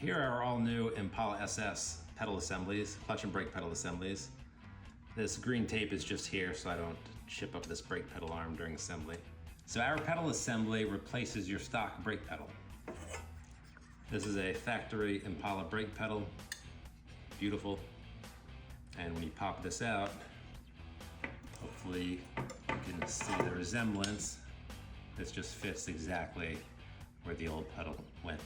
Here are all new Impala SS pedal assemblies, clutch and brake pedal assemblies. This green tape is just here so I don't chip up this brake pedal arm during assembly. So our pedal assembly replaces your stock brake pedal. This is a factory Impala brake pedal, beautiful. And when you pop this out, hopefully you can see the resemblance. This just fits exactly where the old pedal went.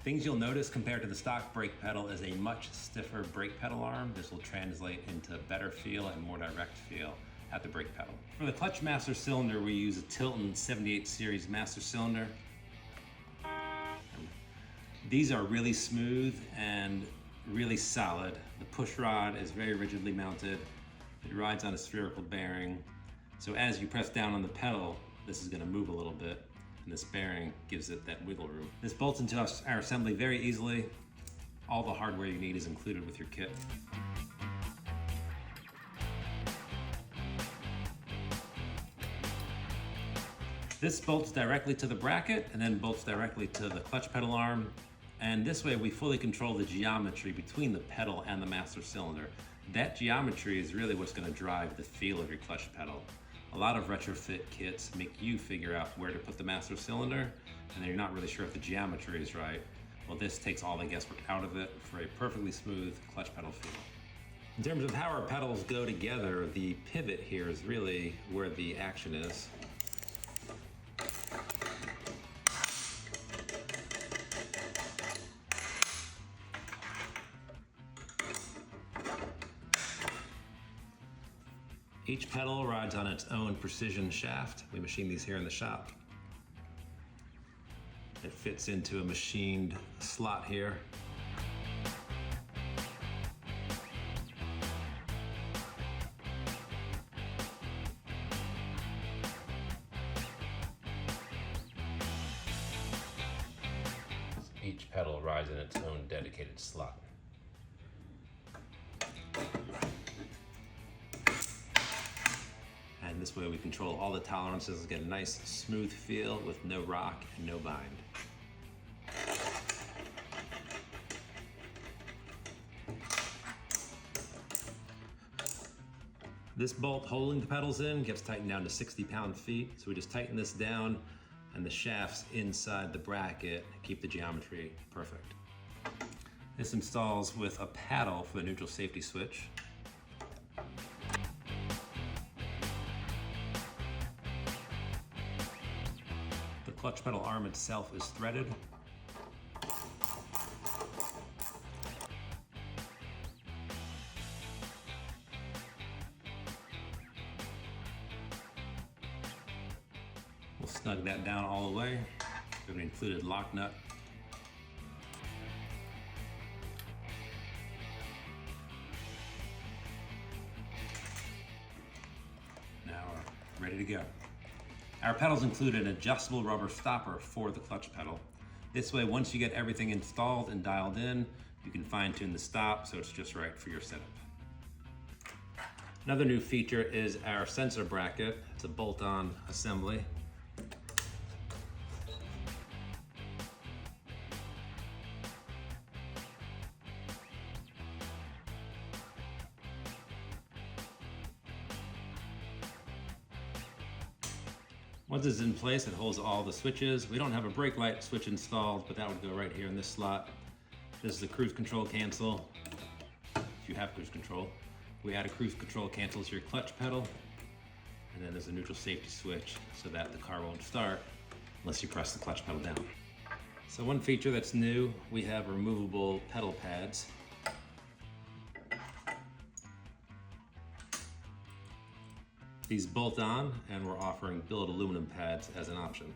Things you'll notice compared to the stock brake pedal is a much stiffer brake pedal arm. This will translate into better feel and more direct feel at the brake pedal. For the clutch master cylinder, we use a Tilton 78 series master cylinder. These are really smooth and really solid. The push rod is very rigidly mounted. It rides on a spherical bearing. So as you press down on the pedal, this is gonna move a little bit, and this bearing gives it that wiggle room. This bolts into our assembly very easily. All the hardware you need is included with your kit. This bolts directly to the bracket and then bolts directly to the clutch pedal arm. And this way we fully control the geometry between the pedal and the master cylinder. That geometry is really what's gonna drive the feel of your clutch pedal. A lot of retrofit kits make you figure out where to put the master cylinder, and then you're not really sure if the geometry is right. Well, this takes all the guesswork out of it for a perfectly smooth clutch pedal feel. In terms of how our pedals go together, the pivot here is really where the action is. Each pedal rides on its own precision shaft. We machine these here in the shop. It fits into a machined slot here. Each pedal rides in its own dedicated slot. And this way we control all the tolerances, get a nice smooth feel with no rock and no bind. This bolt holding the pedals in gets tightened down to 60 pound-feet. So we just tighten this down and the shafts inside the bracket keep the geometry perfect. This installs with a paddle for the neutral safety switch. The clutch pedal arm itself is threaded. We'll snug that down all the way. We have an included lock nut. Now we're ready to go. Our pedals include an adjustable rubber stopper for the clutch pedal. This way, once you get everything installed and dialed in, you can fine tune the stop so it's just right for your setup. Another new feature is our sensor bracket. It's a bolt-on assembly. Once it's in place, it holds all the switches. We don't have a brake light switch installed, but that would go right here in this slot. This is the cruise control cancel, if you have cruise control. We add a cruise control cancel to your clutch pedal, and then there's a neutral safety switch so that the car won't start unless you press the clutch pedal down. So one feature that's new, we have removable pedal pads. These bolt on, and we're offering billet aluminum pads as an option.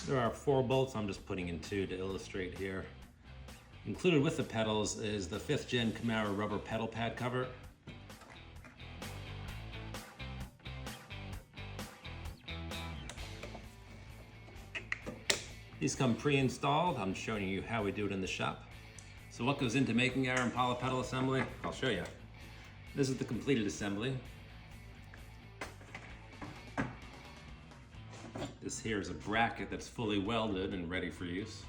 There are 4 bolts, I'm just putting in 2 to illustrate here. Included with the pedals is the 5th gen Camaro rubber pedal pad cover. These come pre-installed. I'm showing you how we do it in the shop. So what goes into making our Impala pedal assembly? I'll show you. This is the completed assembly. This here is a bracket that's fully welded and ready for use.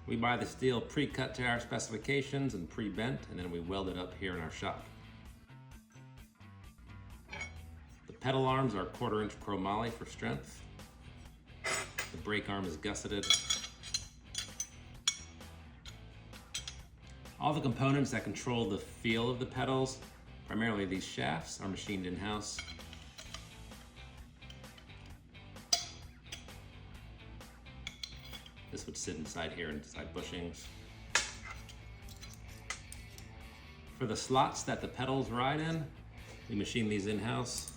We buy the steel pre-cut to our specifications and pre-bent, and then we weld it up here in our shop. The pedal arms are 1/4 inch chromoly for strength. The brake arm is gusseted. All the components that control the feel of the pedals, primarily these shafts, are machined in-house. This would sit inside here, inside bushings. For the slots that the pedals ride in, we machine these in-house.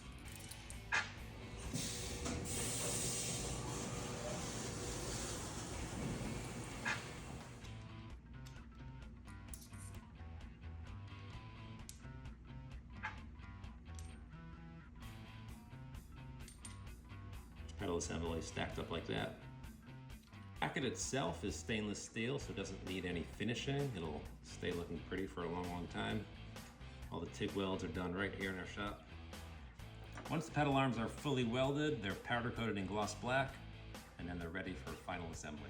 Pedal assembly stacked up like that. The bracket itself is stainless steel, so it doesn't need any finishing. It'll stay looking pretty for a long time. All the TIG welds are done right here in our shop. Once the pedal arms are fully welded, they're powder coated in gloss black, and then they're ready for final assembly.